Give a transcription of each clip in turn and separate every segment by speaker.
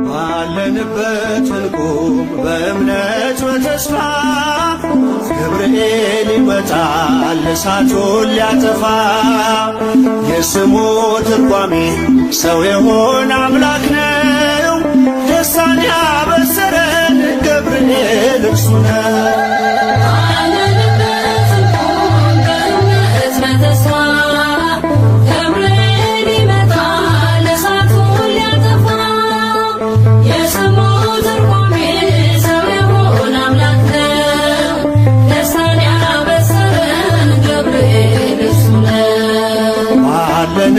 Speaker 1: ባለንበት እንቁም በእምነት በተስፋ ገብርኤል ይመጣል እሳቱን ሊያጠፋ። የስሙ ትርጓሜ ሰው የሆነ አምላክ ነው። ደስታን ያበሰረን ገብርኤል እርሱ ነው።
Speaker 2: ባለንበት እንቁም በእምነት በተስፋ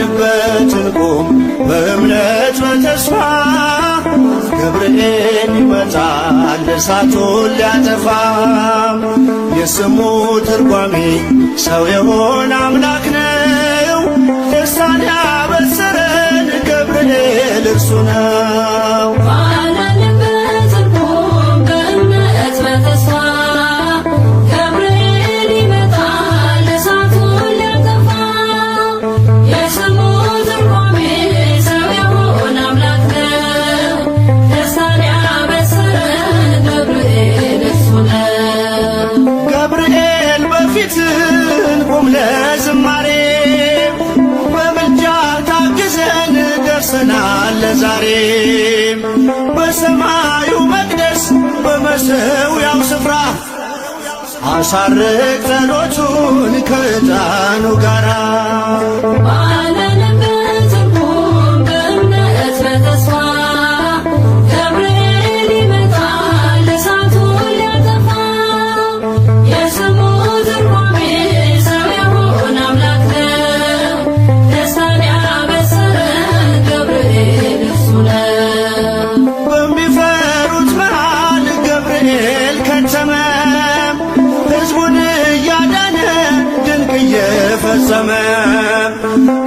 Speaker 1: ባለንበት እንቁም በእምነት በተስፋ ገብርኤል ይመጣል እሳቱን ሊያጠፋ። የስሙ ትርጓሜ ሰው የሆነ አምላክ ነው። ደስታን ያበሰረን ገብርኤል እርሱ ነው። እንቁም ለዝማሬ በምልጃ ታግዘን ደርሰናል ለዛሬ። በሰማዩ መቅደስ በመሠዊያው ስፍራ አሳርግ ጸሎቱን ከዕጣኑ ጋራ።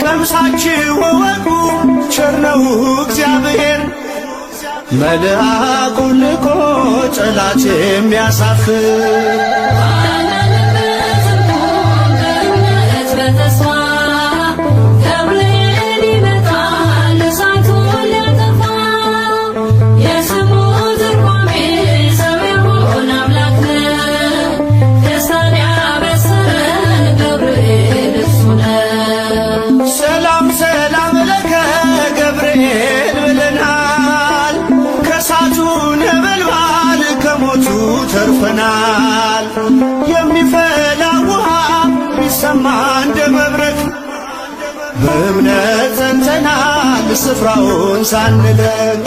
Speaker 1: ቀምሳችሁ ወቁ ቸር ነው እግዚአብሔር፣ መልአኩን ልኮ ጠላት የሚያሳፍር። ተርፈናል የሚፈላ ውሃ ቢሰማ እንደ መብረቅ በእምነት ጸንተናል ስፍራውን ሳንለቅ።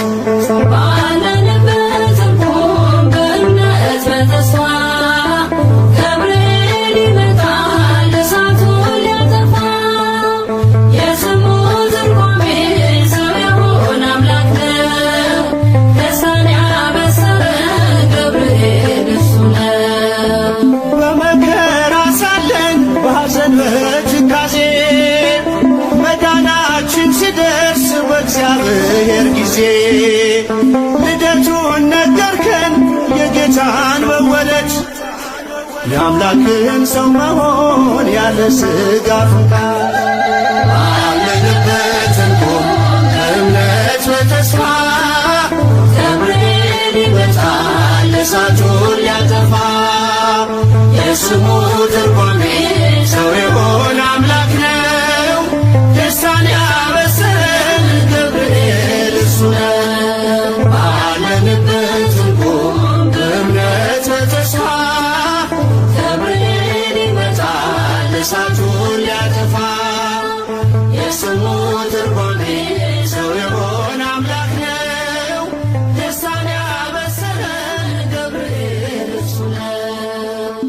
Speaker 1: ባለንበት እንቁም በእምነት በተስፋ ገብርኤል ይመጣል እሳቱን ሊያጠፋ። የስሙ ትርጓሜ ሰው የሆነ አምላክ ነው። ደስታን ያበሰረን ገብርኤል እርሱ ነው። በመከራ ሳለን በሐዘን በትካዜ መዳናችን ሲደርስ በእግዚአብሔር ጊዜ ልደቱን ነገርከን የጌታን መወለድ የአምላክን ሰው መሆን ያለ ሥጋ ፈቃድ። ባለንበት እንቁም በእምነት በተስፋ ገብርኤል ይመጣል እሳቱን ሊያጠፋ። የስሙ ትርጓሜ ሰው የሆነ አምላክ ነው። ደስታን ያበሰረን ገብርኤል እርሱ ነው። ባለንበት እንቁም በእምነት በተስፋ ገብርኤል ይመጣል እሳቱን ሊያጠፋ። የስሙ ትርጓሜ ሰው የሆነ አምላክ ነው። ደስታን ያበሰረን ገብርኤል እርሱ ነው።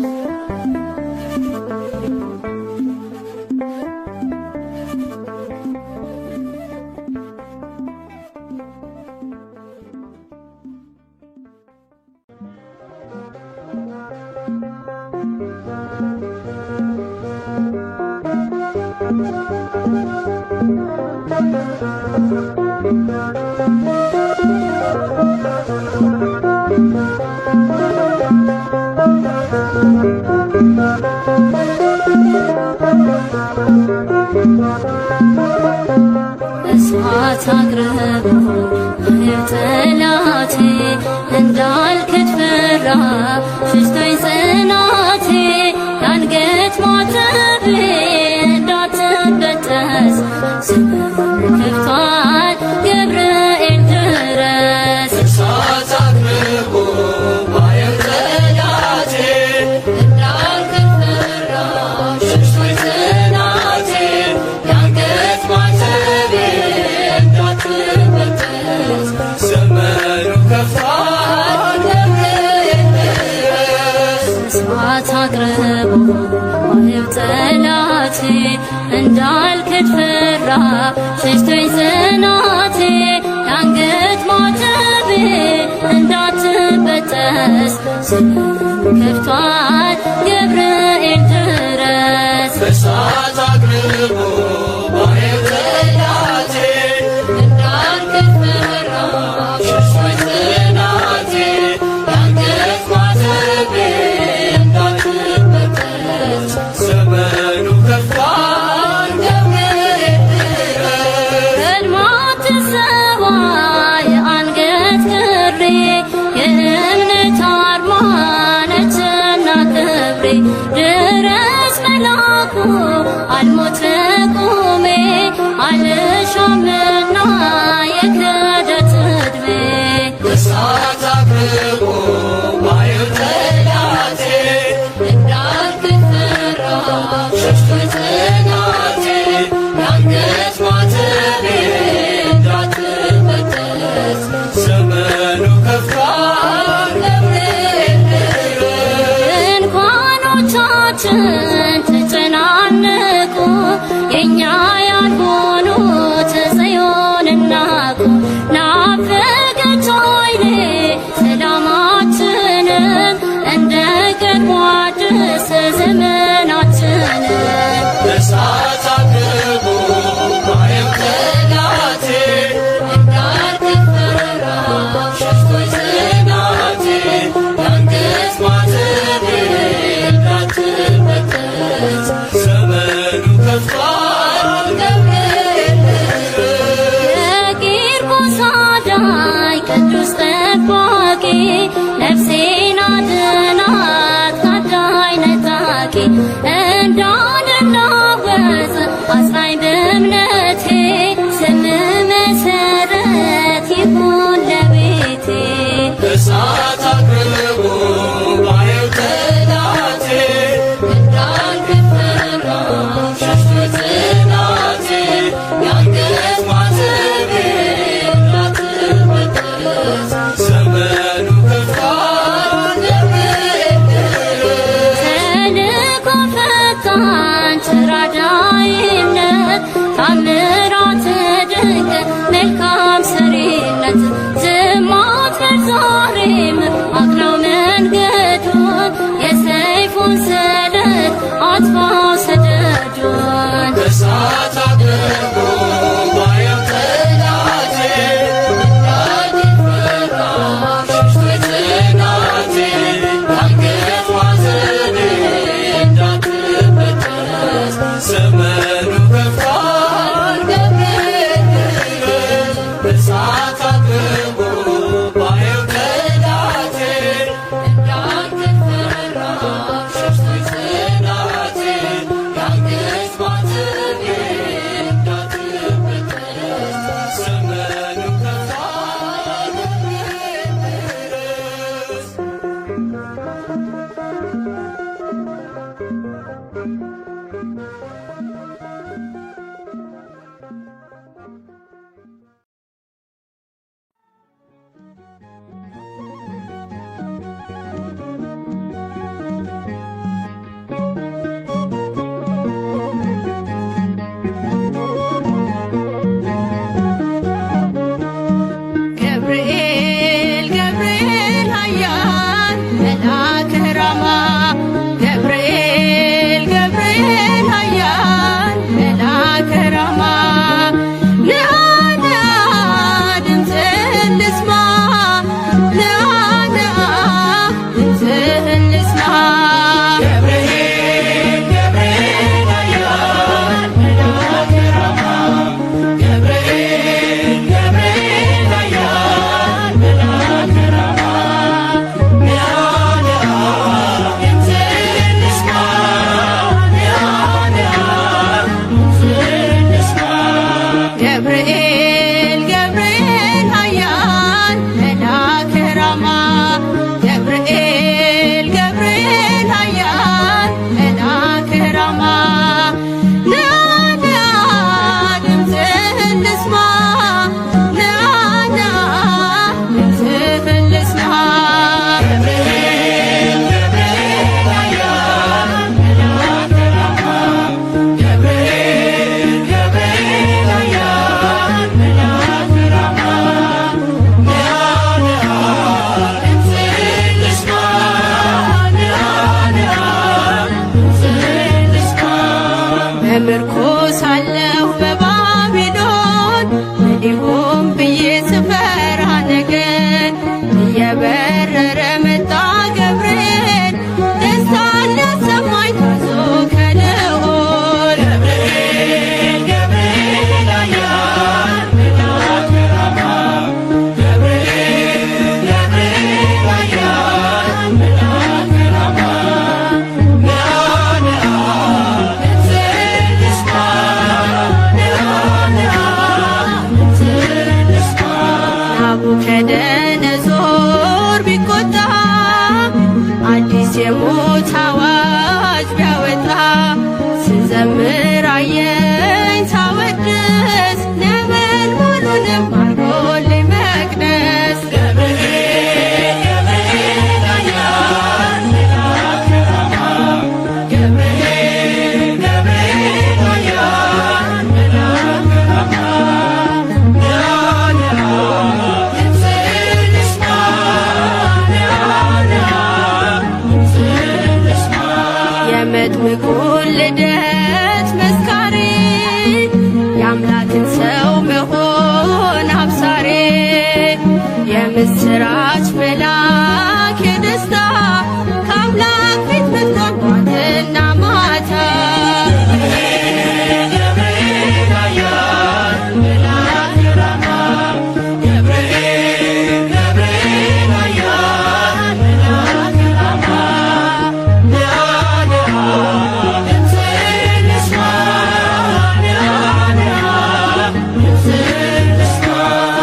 Speaker 2: እሳት አቅርቦ ጠላቴ እንዳልክድ ፈራ ሽሽቶኝ ጽናቴ የአንገት ማተቤ እንዳትበጠስ ስምህን ከፍቷል ገብርኤል ድረስ።
Speaker 3: እሳት አቅርቦ ጠላቴ እንዳልክድ ፈራ ሽሽቶኝ ጽናቴ የአንገት ማተቤ እንዳትበጠስ ስምህን ከፍቷል ገብርኤል ድረስ።
Speaker 2: እሳት አቅርቦ ጠላቴ እንዳልክድ ፈራ ሸሽቶኝ ጽናቴ የአንገት ማተቤ እንዳትበጠስ ስምህን ከፍቷል ገብርኤል ድረስ።
Speaker 3: በእሳት አቅርቦ ባየው ጠላቴ እንዳልክድ ፈራ ሸሽቶኝ ጽናቴ የአንገት ማተቤ እንዳትበጠስ ዘመኑ ከፍቷል ገብርኤል ድረስ።
Speaker 2: ከልማትሰዋ የአንገት ክሬ የእምነት አርማ ነችና ክብሬ ድረስ መላኩ አልሞት በቁሜ አልሻምና የክህደት ዕድሜ።
Speaker 3: በእሳት አቅርቦ ባየው ጠላቴ እንዳልክድ ፈራ ሸሽቶኝ ጽናቴ የአንገት ማተቤ እንዳትበጠስ ዘመኑ ከፍቷል ገብርኤል ድረስ።
Speaker 2: ድንኳኖቻችን ተጨናነቁ የእኛ ያልሆኑ ጽዮንን ናቁ። ናፈቀች ዓይኔ ሰላማችንን እንደ ቀድሞ አድስ ዘመናችንን።
Speaker 3: በእሳት አቅርቦ ባየው ጠላቴ እንዳልክድ ፈራ ሸሽቶኝ ጽናቴ የአንገት ማተቤ እንዳትበጠስ ዘመኑ ከፍቷል ገብርኤል ድረስ።
Speaker 2: የቂርቆስ አዳኝ ቅዱስ ጠባቂ ነፍሴን አድናት ከአዳኝ ነጣቂ። እንዳልናወጽ አጽናኝ በእምነቴ ስምህ መሰረት ይሁን ለቤቴ።
Speaker 3: በእሳት አቅርቦ ባየው ጠላቴ እንዳልክድ ፈራ ሸሽቶኝ ጽናቴ የአንገት ማተቤ እንዳትበጠስ ዘመኑ ከፍቷል ገብርኤል ድረስ።
Speaker 2: ተልእኮ ፈጣን ተራዳኢነት ታምራት ድንቅ መልካም ሰሪነት ዝም አትበል ዛሬም አቅናው መንገዱን የሰይፉን ስለት አጥፋው ሰደዱን።
Speaker 3: በእሳት አቅርቦ ባየው ጠላቴ እንዳልክድ ፈራ ሸሽቶኝ ጽናቴ የአንገት ማተቤ እንዳትበጠስ ዘመኑ ከፍቷል ገብርኤል ድረስ። በእሳት አቅርቦ ባየው ጠላቴ እንዳልክድ ፈራ ሸሽቶኝ ጽናቴ የአንገት ማተቤ እንዳትበጠስ ዘመኑ ከፍቷል ገብርኤል ድረስ።
Speaker 2: እተኮሳለሁ በባቢሎን እንዲሁም ብዬ ስፈራ ነገን እየበረረ መጣ ገብርኤል ደስታን ሊያሰማኝ ታዞ ከልዑል ገብርኤል ገብርኤል ኃያል መልአከ ራማ ገብርኤል ገብርኤል ኃያል መልአከ ራማ ናቡከደነጾር ቢቆጣ አዲስ የሞት አዋጅ ቢያወጣ ስዘምር አየኝ ሳወድስ ነበልባሉንም አርጎልኝ መቅደስ ገብርኤል ገብርኤል ኃያል መልአከ ራማ ገብርኤል ገብርኤል ኃያል መልአከ ራማ የመጥምቁን ልደት መስካሪ የአምላክን ሰው መሆን አብሳሪ የምስራች መልአክ የደስታ ከአምላክ ፊት መጥቷል ጧትና ማታ ገብርኤል ኃያል መልአከ ራማ ገብርኤል ገብርኤል ኃያል መልአከ ራማ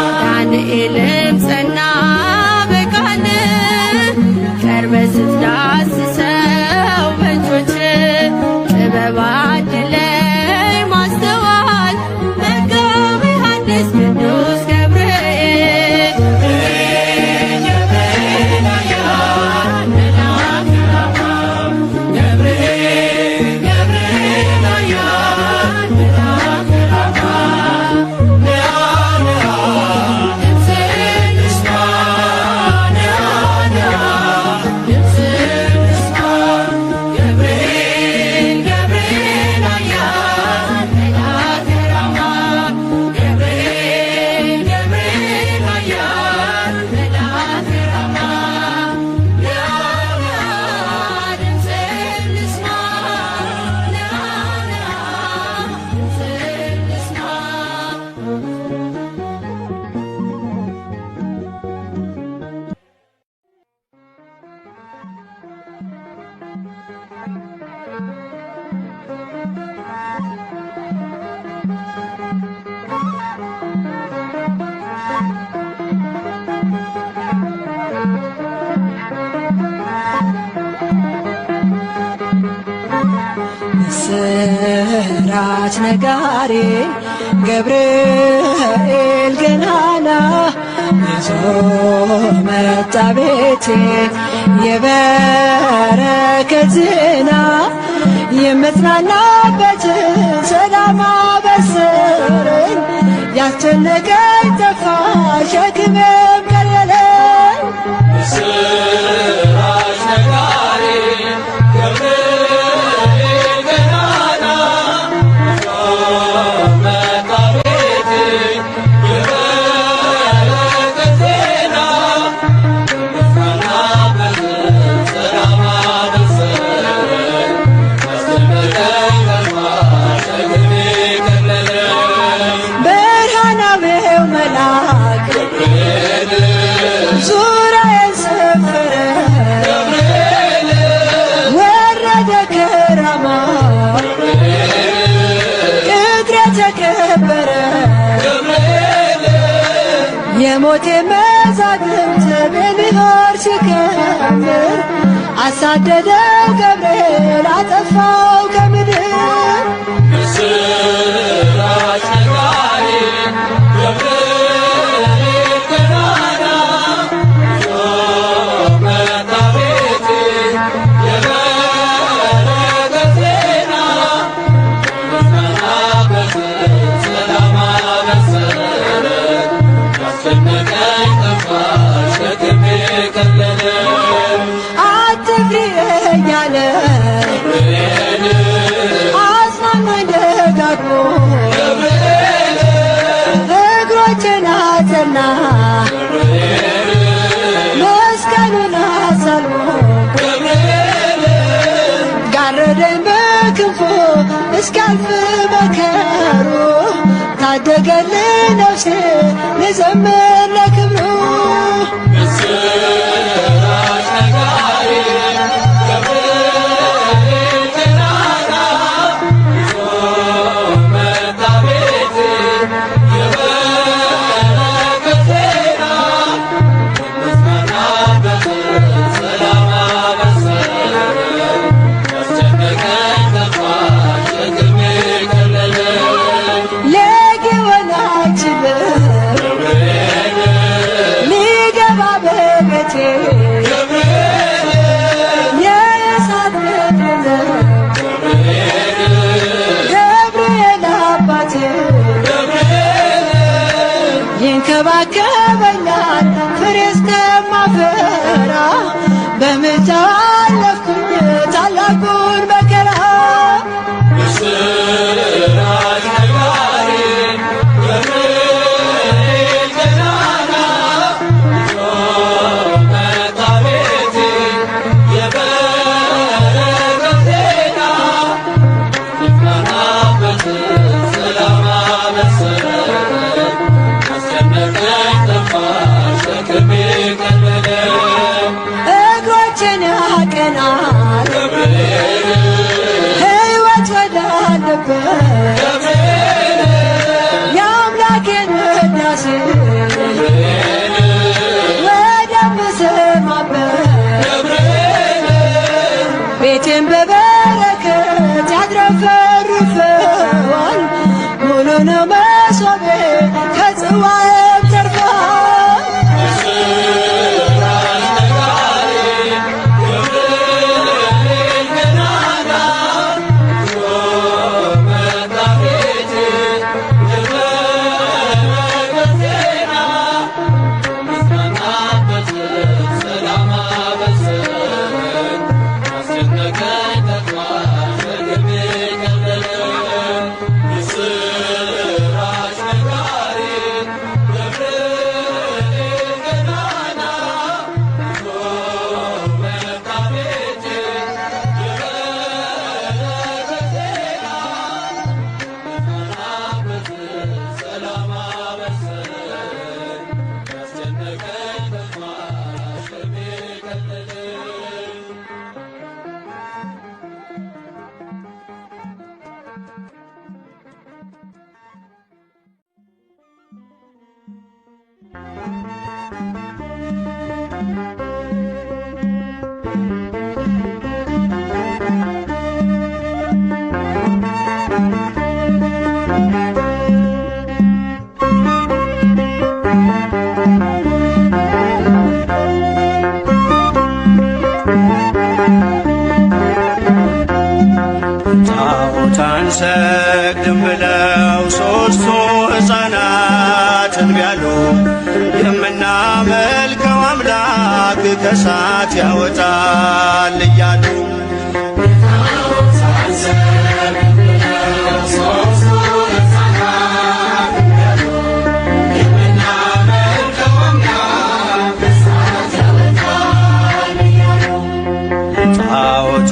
Speaker 2: ዳንኤልም ጸና በቃል ቀርበ ስትዳስሰው በእጆች ጥበብ አድለኝ ማስተዋል መጋቤ ሐዲስ ቅዱስ ገብርኤል ገብርኤል ኃያል መልአከ ራማ ገብርኤል ገብርኤል ኃያል መልአከ ራማ
Speaker 4: ምስራች ነጋሪ ገብርኤል ገናና ይዞ መጣ ቤቴ የበረከት ዜና የምጽናናበትን ሰላም አበሰረኝ ያስጨነቀኝ ጠፋ ሸክሜም ቀለለኝ
Speaker 3: ምስራች ነጋሪ ገብርኤል ገናና ይዞ መጣ ቤቴ የበረከት ዜና የምጽናናበትን ሰላም አበሰረኝ ያስጨነቀኝ ጠፋ ሸክሜ ቀለለኝ
Speaker 4: ብርሃናዊው መልአክ
Speaker 3: ገብርኤል
Speaker 4: ዙሪያዬን ሰፈረ ወረደ ከራማ ቅጥሬ ተከበረ የሞቴ መዛግብት በልሆር ሲከምር አሳደደው ገብርኤል አጠፋው ከምድር
Speaker 3: ምስራች ነጋሪ ገብርኤል ገናና ይዞ መጣ ቤቴ የበረከት ዜና የምጽናናበትን ሰላም አበሰረኝ ያስጨነቀኝ ጠፋ ሸክሜ ቀለለኝ
Speaker 4: አትፍሪ እያለ አጽናናኝ ደጋግሞ ተራክቦ እግሮችን አጸና መስቀሉን አሳልሞ ጋረደኝ በክንፉ እስካልፍ መከሩ ታደገልኝ ነፍሴ ልዘምር ለክብሩ ይንከባከበኛል ፍሬ እስከማፈራ በምልጃው አለፍኩኝ ታላቁን መከራ እግሮችን ያቀናል ሕይወት ወዳለበት የአምላኬን ውዳሴ ወደምሰማበት ቤቴን በበረከት ያድረፈርፈዋል ሙሉ ነው መሶቤ ከጽዋዬም ተርፏል
Speaker 1: አንሰግድም ብለው ሦስቱ ሕፃናት እምቢ አሉ። የምናመልከው አምላክ ከእሳት ያወጣል እያሉ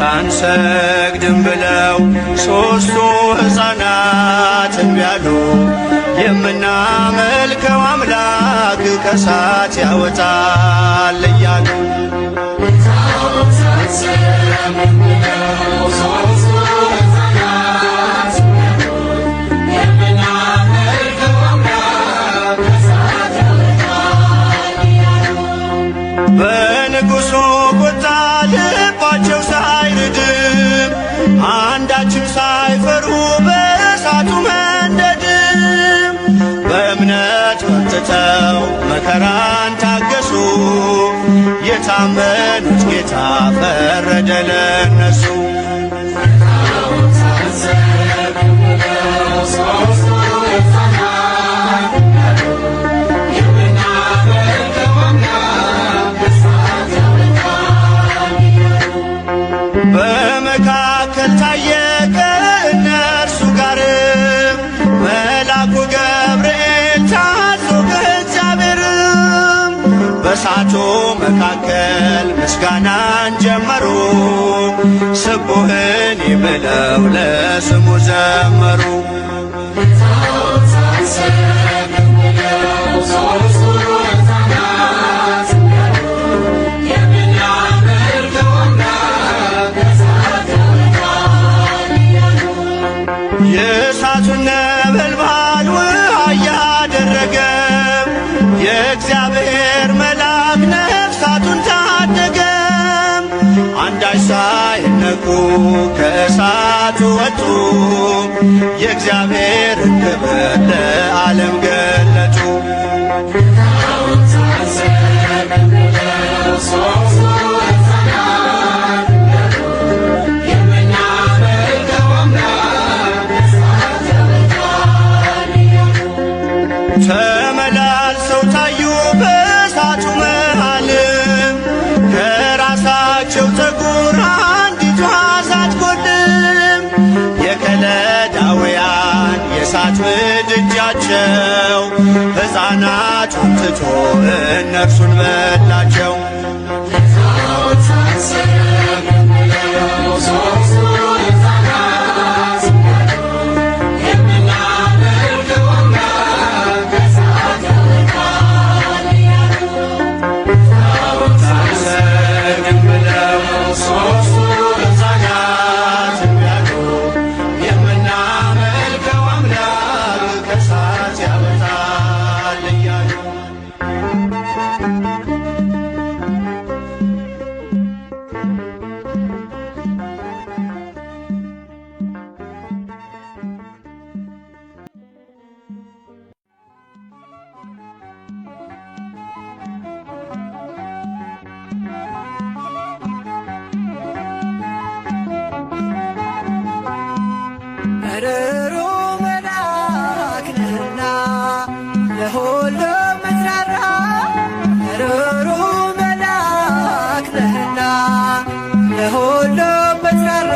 Speaker 1: አንሰግድም ብለው ሦስቱ ሕፃናት እምቢ አሉ። የምናመልከው አምላክ ከእሳት ያወጣል እያሉ በንጉሡ ቁጣ ልባቸው ሳይርድም አንዳችም ሳይፈሩ በእሳቱ መንደድም በእምነት ወጥተው መከራን ታገሱ። የታመኑት ጌታ ፈረደ ለነሱ። በመካከል ታየ ከእነርሱ ጋር መካከል ምስጋናን ጀመሩ። ስቡህን ብለው ለስሙ ዘመሩ። የእሳቱን ነበልባል ውሃ እያደረገ የእግዚአብሔር መልአክ ነፍሳቱን ታደገ። አንዳች ሳይነኩ ከእሳቱ ወጡ፣ የእግዚአብሔርን ክብር ለዓለም ገለጡ። ተመላልሰው ታዩ በእሳቱ መሃልም፣ ከራሳቸው ፀጉር አንዲቷ ሳትጎድልም። የከለዳውያን የእሳት ምድጃቸው ሕፃናቱን ትቶ እነርሱን በላቸው።
Speaker 4: ርሩ መልአክ ነህና ለሁሉም ምትራራ፣ ርሩ መልአክ ነህና ለሁሉም ምትራራ።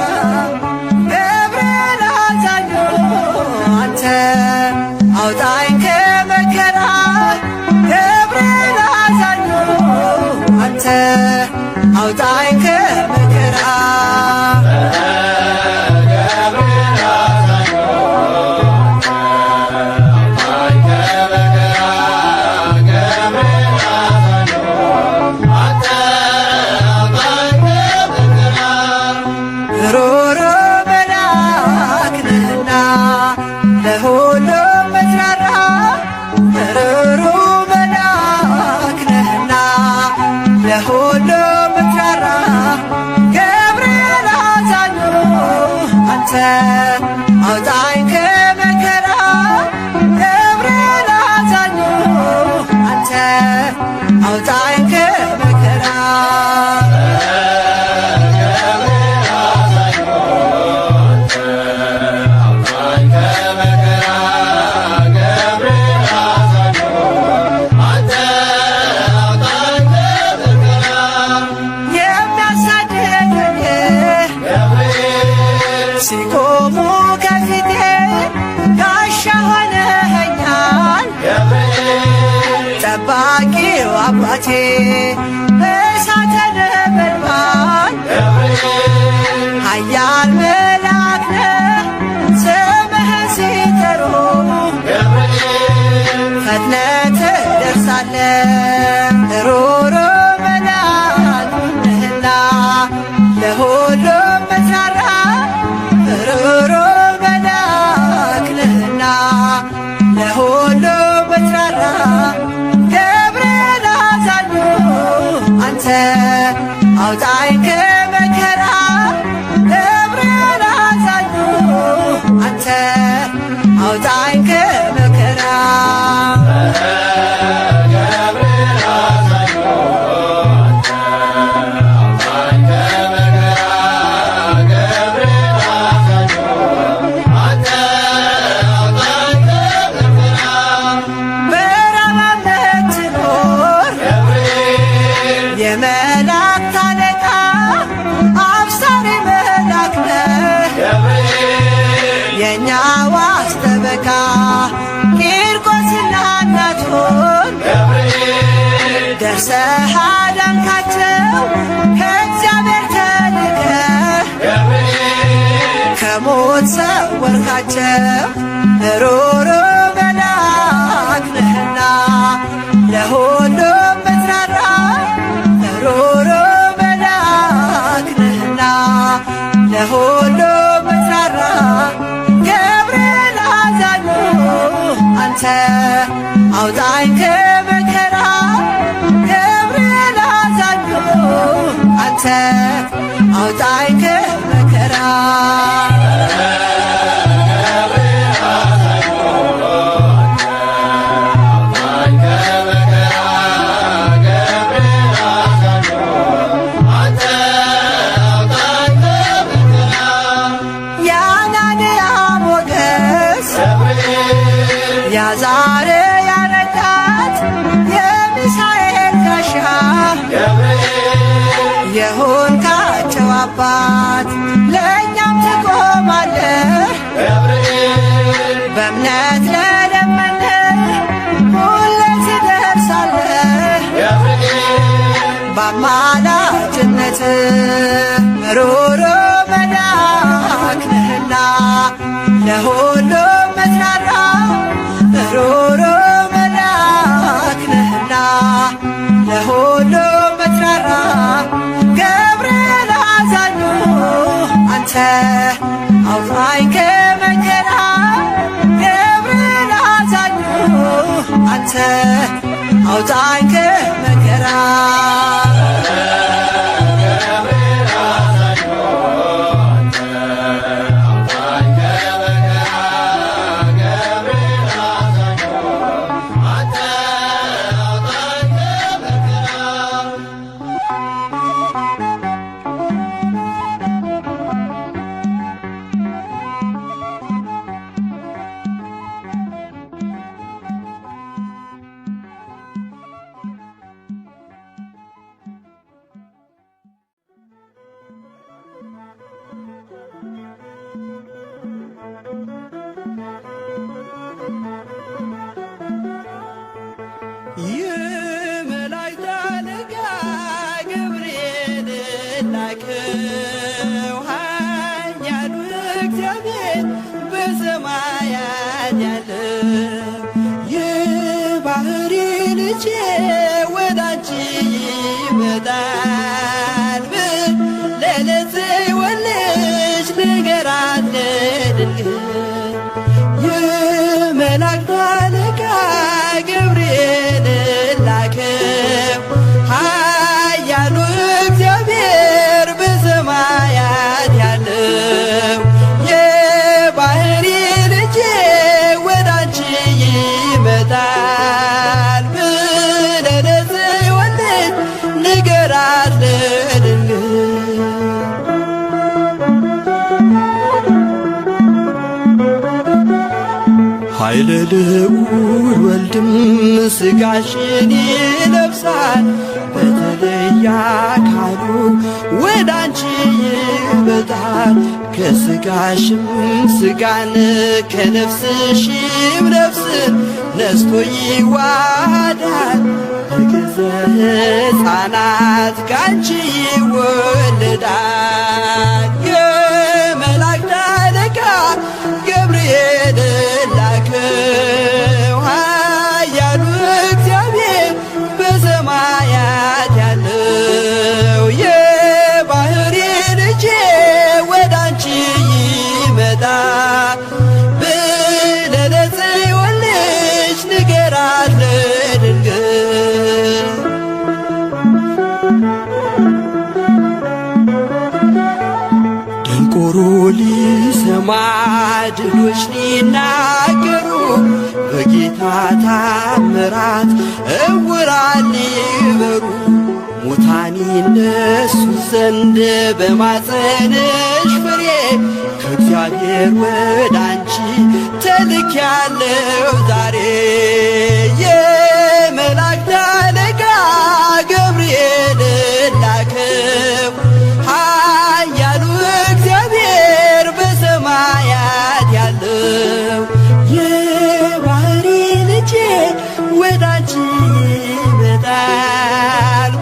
Speaker 4: ገብርኤል አዛኙ አንተ አውጣኝ ከመከራ፣ ገብርኤል አዛኙ አንተ አውጣኝ ከመከራ። ሩሩ መልአክ ነህና ለሁሉም ምትራራ፣ ሩሩ መልአክ ነህና ለሁሉም ምትራራ። ገብርኤል አዛኙ አንተ አውጣኝ ከመከራ፣ ገብርኤል አዛኙ አንተ አውጣኝ ከመከራ። ሲቆሙ ከፊቴ ጋሻ ሆነኸኛል፣ ጠባቂው አባቴ በእሳተ ነበልባል። ኃያል መልአክ ነህ ስምህን ሲጠሩ፣ ፈጥነህ ትደርሳለህ። ሩሩ መልአክ ነህና ለሁሉም ምትራራ፣ ሩሩ መልአክ ነህና ለሁሉም ምትራራ። ገብርኤል አዛኙ አንተ አውጣኝ ከመከራ፣ ገብርኤል አዛኙ አንተ አውጣኝ ከመከራ። የመላእክት አለቃ አብሳሪ መልአክ ነህ፣ የእኛ ዋስ ጠበቃ ቂርቆስና እናቱን ደርሰህ አዳንከን። ወርካቸው ከእግዚአብሔር ተልከ ከሞት ሰወርካቸው ሩሩ መልአክ ነህና ለሁሉም ምትራራ ሩሩ መልአክ ነህና ለሁሉም ምትራራ ገብርኤል አዛኙ አንተ አውጣኝ ከመከራ ገብርኤል አዛኙ አንተ አውጣኝ ከመከራ ያዛርያ ረዳት የሚሳኤል ጋሻ የሆንካቸው አባት ለእኛም ትቆማለህ በእምነት ለለመንህ ሁሌ ትደርሳለህ በአማላጅነትህ ሩሩ መልአክ ነህና ለሁሉም ምትራራ ሩሩ መልአክ ነህና ለሁሉም ምትራራ ገብርኤል አዛኙ አንተ አውጣኝ ከመከራ ገብርኤል አዛኙ አንተ አውጣኝ ከመከራ የመላእክት አለቃ ገብርኤል ላከው ኃያሉ እግዚአብሔር በሰማያት ያለው የባሕሪ ልጄ ወዳንቺ ይመጣል ለጽዮን ልጅ ንገራት ለድንግል የመላእክት አለቃ ገብርኤል ላከው ኃያሉ እግዚአብሔር በሰማያት ያለው የባሕሪ ልጄ ወዳንቺ ይመጣል ለጽዮን ልጅ ንገራት ለድንግል ኃይለ ልዑል ወልድም ሥጋሽን ይለብሳል በተለየ አካሉ ወዳንቺ ይመጣል ከሥጋሽም ሥጋን ከነፍስሽም ነፍስን ነስቶ ይዋሃዳል በገዘ ሕፃናት ካንቺ ይወለዳል የመላእክት አለቃ ገብርኤል ላከው ኃያሉ እግዚአብሔር በሰማያት ያለው የባሕሪ ልጄ ወዳንቺ ይመጣል ለጽዮን ልጅ ንገራት ለድንግል ደንቆሮ ሊሰማ ድሎች ሊናገሩ በጌታ ታምራት ዕውራን ሊበሩ ሙታን ይነሱ ዘንድ በማፀንሽ ፍሬ ከእግዚአብሔር ወዳንቺ ተልኬያለሁ ዛሬ የመላእክት አለቃ ገብርኤል ላከው ኃያሉ እግዚአብሔር በሰማያት ያለው የባሕሪ ልጄ ወዳንቺ ይመጣል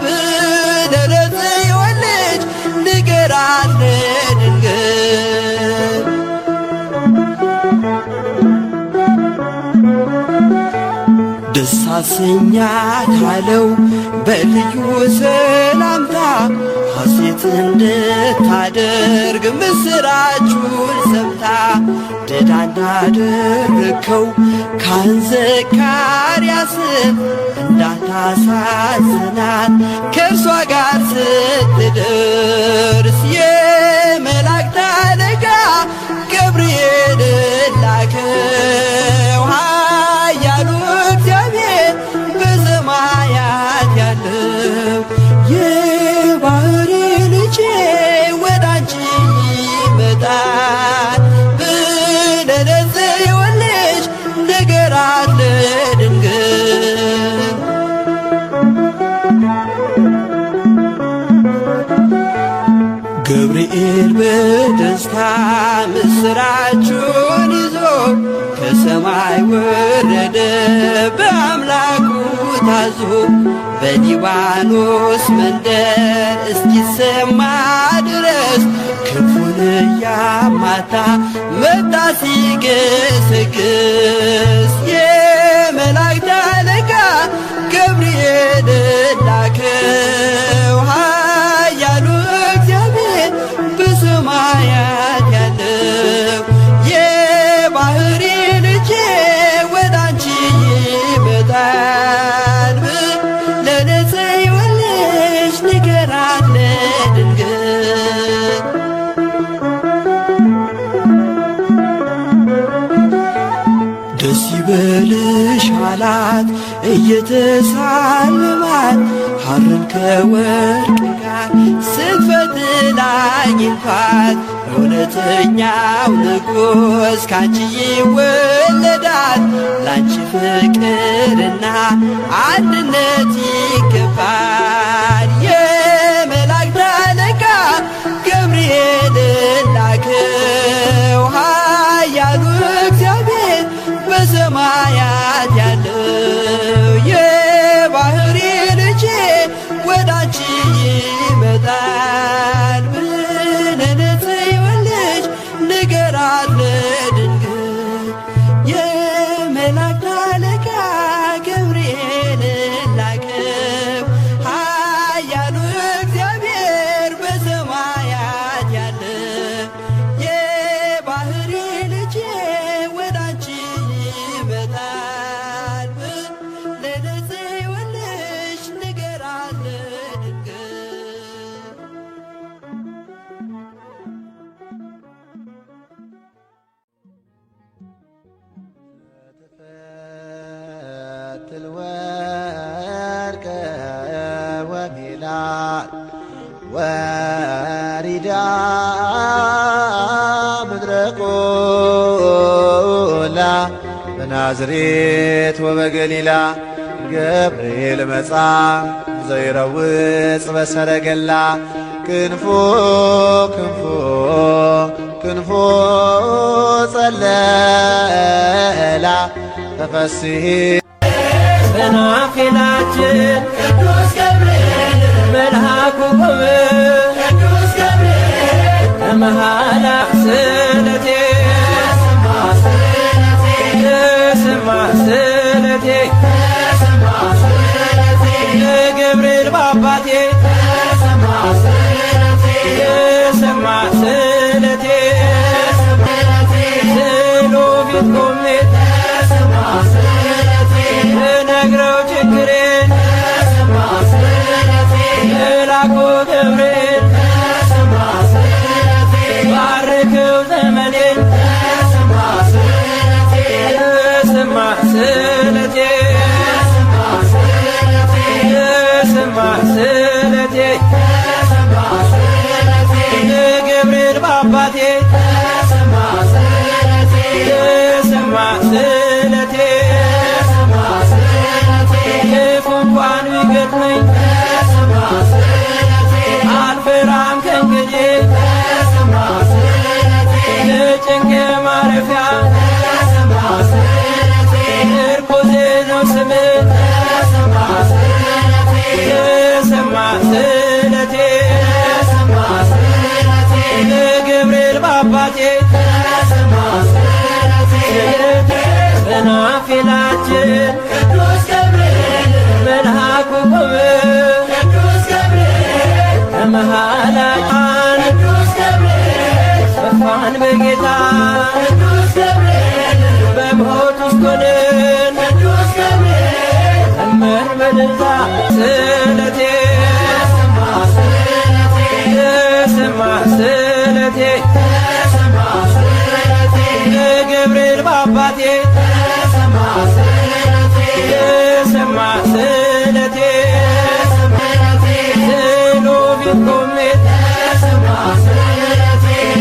Speaker 4: ደስ አሰኛት አለው በልዩ ሰላምታ ሐሴት እንድታደርግ ምስራቹን ሰምታ ድዳ እንዳደረግከው ካህን ዘካርያስን እንዳታሳዝናት ከእርሷ ጋር ስትደርስ የመላእክት አለቃ ገብርኤል ላከው ኃያሉ እግዚአብሔር በሰማያት ያለው የባሕሪ ልጄ ወዳንቺ ይመጣል ብለህ ለጽዮን ልጅ ንገራት ለድንግል። ገብርኤል በደስታ ምስራቹን ይዞ ከሰማይ ወረደ በአምላኩ ታዞ በሊባኖስ መንደር እስኪሰማ ድረስ ክንፉን እያማታ መጣ ሲገሰግስ የመላእክት አለቃ ገብርኤል ላከው ኃያሉ እግዚአብሔር በሰማያት ያለው የባሕሪ ልጄ ወዳንቺ ይመጣል ብለህ ለጽዮን ልጅ ንገራት ለድንግል። ደስ ይበልሽ አላት እየተሳለማት ሐርን ከወርቅ ጋር ስትፈትል አግኝቷት እውነተኛው ንጉሥ ካንቺ ይወለዳል ላንቺ ፍቅርና አንድነት ይገባል። የመላእክት አለቃ ገብርኤል ላከው ኃያሉ እግዚአብሔር በሰማያት ያለው የባሕሪ ልጄ ወዳንቺ ይመጣል ብለህ ለጽዮን ልጅ ንገራት ለድንግል። የመላእክት አለቃ ገብርኤል ላከው ኃያሉ እግዚአብሔር በሰማያት ያለው የባሕሪ ልጄ ወዳንቺ ይመጣል ብለህ ለጽዮን ልጅ ንገራት ለድንግል።
Speaker 1: ትፈትል ወርቀ ወሜላት ወሪዳ ምድረ ቆላ በናዝሬት ወበገሊላ ገብርኤል መጻ ዘይረውጽ በሰረገላ ክንፎ ክንፎ ክንፎ ጸለላ ተፈስሒ
Speaker 3: ሰናፊላችን ቅዱስ ገብርኤል መልአኩ ቆመ ቅዱስ ገብርኤል ከመሃላ ስለቴ ተሰማ ስለቴ የገብርኤል ባባቴ ተሰማ ስለቴ ስሎ ፊት ቆሜ ልነግረው ችግሬን መልአኩ ገብርኤል ባርከው ዘመኔን ተሰማ ስለቴ ተሰማ ስለቴ የገብርኤል ባባቴ ተሰማ ስለቴ ክፉ እንኳን ቢገጥመኝ አልፈራም ከእንግዲህ ለጭንቄ ማረፊያ በእልልታ ስለቴ ተሰማ ስለቴ ለገብርኤል በአባቴ ተሰማ ስለቴ ስሎ ፊት ቆሜ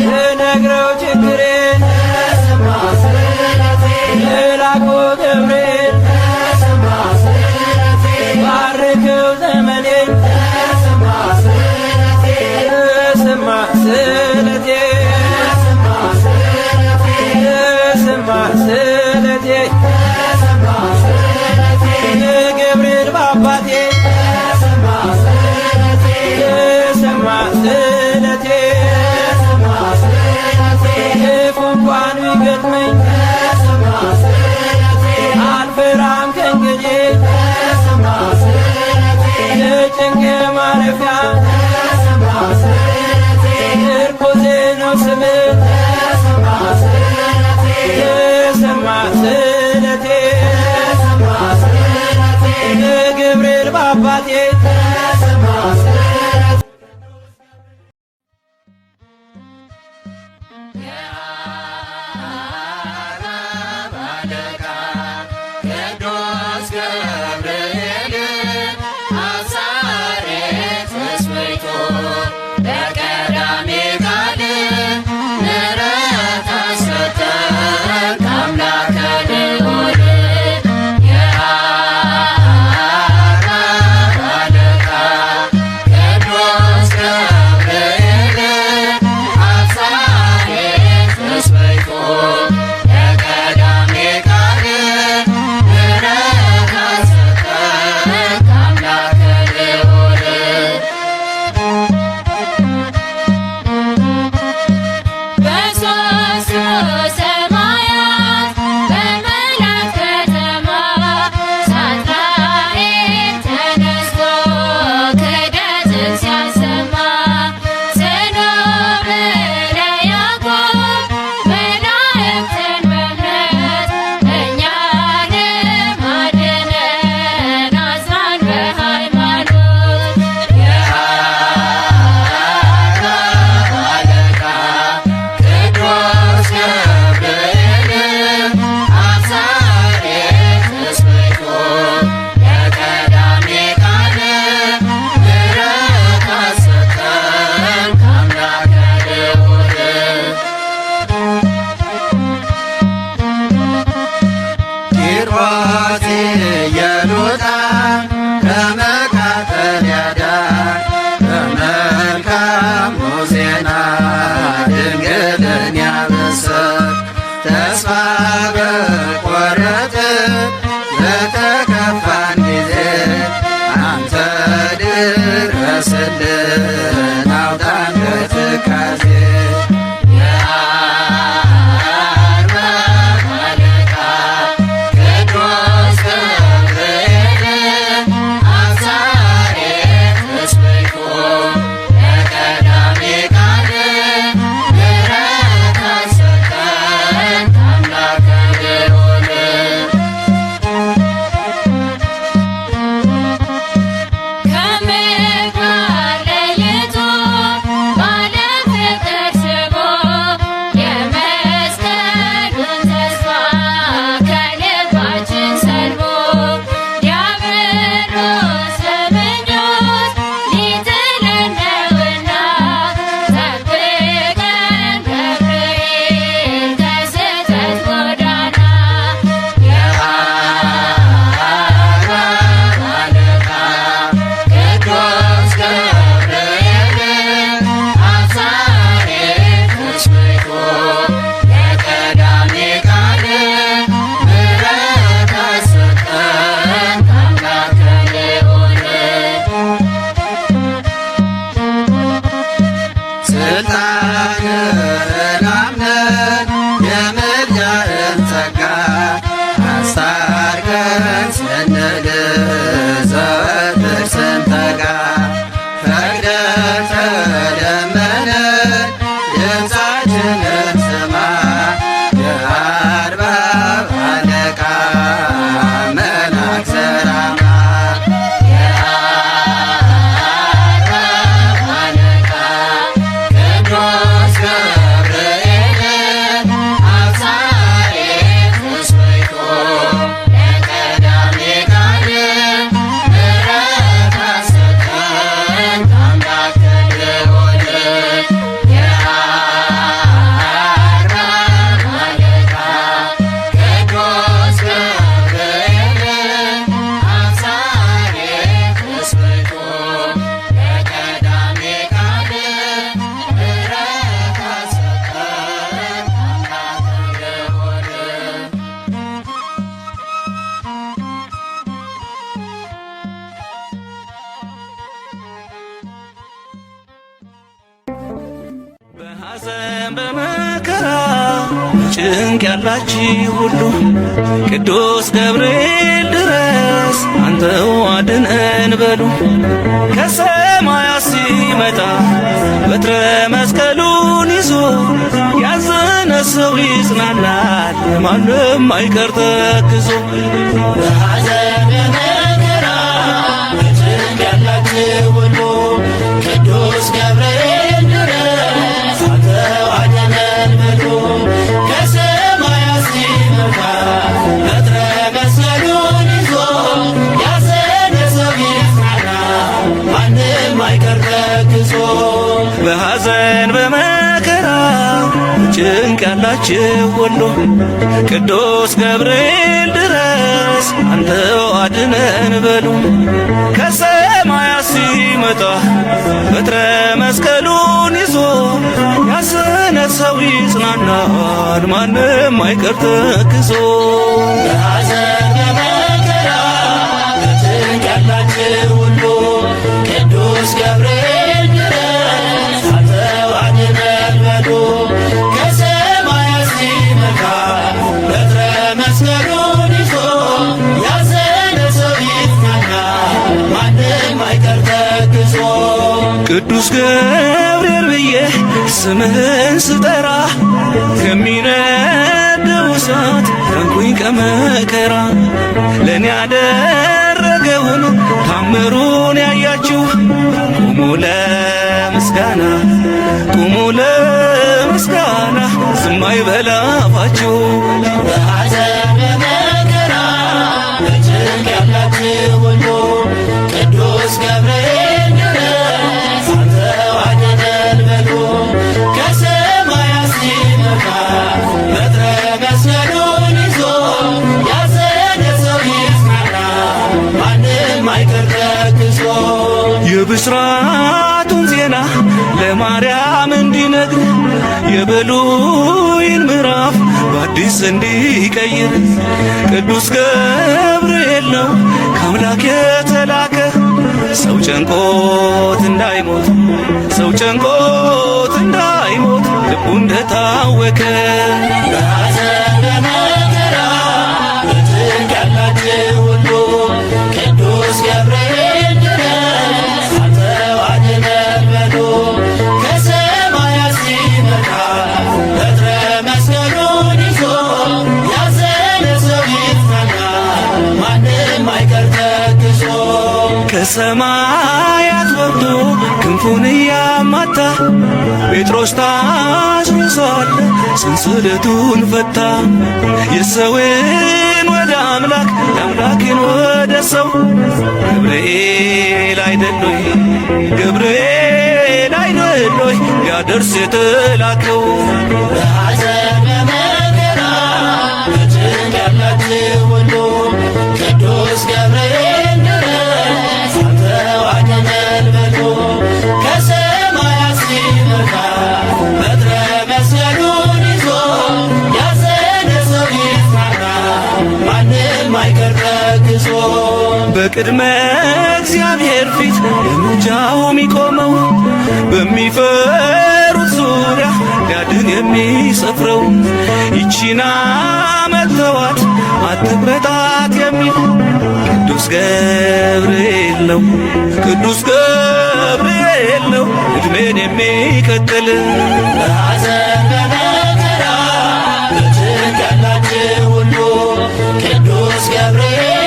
Speaker 3: ልነግረው ችግሬን ለላኩ ገብርኤል ባርከው ዘመኔን ተሰማ ስለቴ ተሰማ ስለቴ ለገብርኤል በአባቴ ተሰማ ስለቴ ክፉ እንኳን ቢገጥመኝ አልፈራም ከእንግዲህ የጭንቄ ማረፊያ ምርኩዜ ነው ስምህ ተሰማ ስለቴ ለገብርኤል በአባቴ
Speaker 2: የአርመም አለቃ ቅዱስ
Speaker 5: በጭንቅ ያላችሁ ሁሉ ቅዱስ ገብርኤል ድረስ አንተው አድነን በሉ። ከሰማያት ሲመጣ በትረ መስቀሉን ይዞ ያዘነ ሰው ይጽናናል፣ ማንም አይቀር ተክዞ።
Speaker 2: በሐዘን በመከራ በጭንቅ ያላችሁ ሁሉ ቅዱስ ገብርኤል ድረስ አንተው አድነን በሉ። ከሰማያት ሲመጣ በትረ መስቀሉን ይዞ ያዘነ ሰው ይጽናናል፣ ማንም አይቀር ተክዞ።
Speaker 5: በሐዘን በመከራ ጭንቅ ያላችሁ ሁሉ ቅዱስ ገብርኤል ድረስ አንተው አድነን በሉ። ከሰማያት ሲመጣ በትረ መስቀሉን ይዞ ያዘነ ሰው ይጽናናል፣ ማንም አይቀር ተክዞ።
Speaker 2: በሐዘን በመከራ በጭንቅ ያላችሁ ሁሉ ቅዱስ ገብርኤል ድረስ አንተው አድነን በሉ። ከሰማያት ሲመጣ በትረ መስቀሉን ይዞ ያዘነ ሰው ይጽናናል፣ ማንም አይቀር ተክዞ።
Speaker 5: ቅዱስ ገብርኤል ብዬ ስምህን ስጠራ ከሚነደው እሳት ዳንኩኝ ከመከራ። ለእኔ ያደረገውን ታምሩን ያያችሁ ቁሙ ለምስጋና፣ ቁሙ ለምስጋና፣ ዝም አይበል አፋችሁ።
Speaker 2: በሐዘን በመከራ በጭንቅ ያላችሁ ሁሉ ቅዱስ ገብርኤል ድረስ አንተው አድነን በሉ። ከሰማያት ሲመጣ በትረ መስቀሉን ይዞ ያዘነ ሰው ይጽናናል፣ ማንም አይቀር ተክዞ።
Speaker 5: የብስራቱን ዜና ለማርያም እንዲነግር የብሉይን ምዕራፍ በአዲስ እንዲቀይር ቅዱስ ገብርኤል ነው ከአምላክ የተላከ። ሰው ጨንቆት እንዳይሞት፣ ሰው ጨንቆት እንዳይሞት ልቡ እንደታወከ።
Speaker 2: በሐዘን በመከራ በጭንቅ ያላችሁ ሁሉ ቅዱስ ገብርኤል ድረስ አንተው አድነን በሉ። ከሰማያት ሲመጣ በትረ መስቀሉን ይዞ ያዘነ ሰው ይጽናናል፣ ማንም አይቀር ተክዞ።
Speaker 5: ከሰማያት ወርዶ ክንፉን እያማታ ጴጥሮስ ታስሮ ሳለ ሰንሰለቱን ፈታ። የሰውን ወደ አምላክ የአምላክን ወደ ሰው ገብርኤል አይደሎይ፣ ገብርኤል አይደሎይ ሊያደርስ የተላከው።
Speaker 2: በሐዘን በመከራ በጭንቅ ያላችሁ ሁሉ ቅዱስ ገብርኤል ድረስ አንተው አድነን በሉ። ከሰማያት ሲመጣ በትረ መስቀሉን ይዞ ያዘነ ሰው ይጽናናል፣ ማንም አይቀር ተክዞ።
Speaker 5: በቅድመ እግዚአብሔር ፊት እርምጃው የሚቆመው በሚፈሩት ዙሪያ ሊያድን የሚሰፍረው ይቺና መተዋት አትቁረጣት የሚል ቅዱስ ገብርኤል ነው፣ ቅዱስ ገብርኤል ነው ዕድሜን የሚቀጥል።
Speaker 2: በሐዘን በመከራ በጭንቅ ያላችሁ ሁሉ ቅዱስ ገብርኤል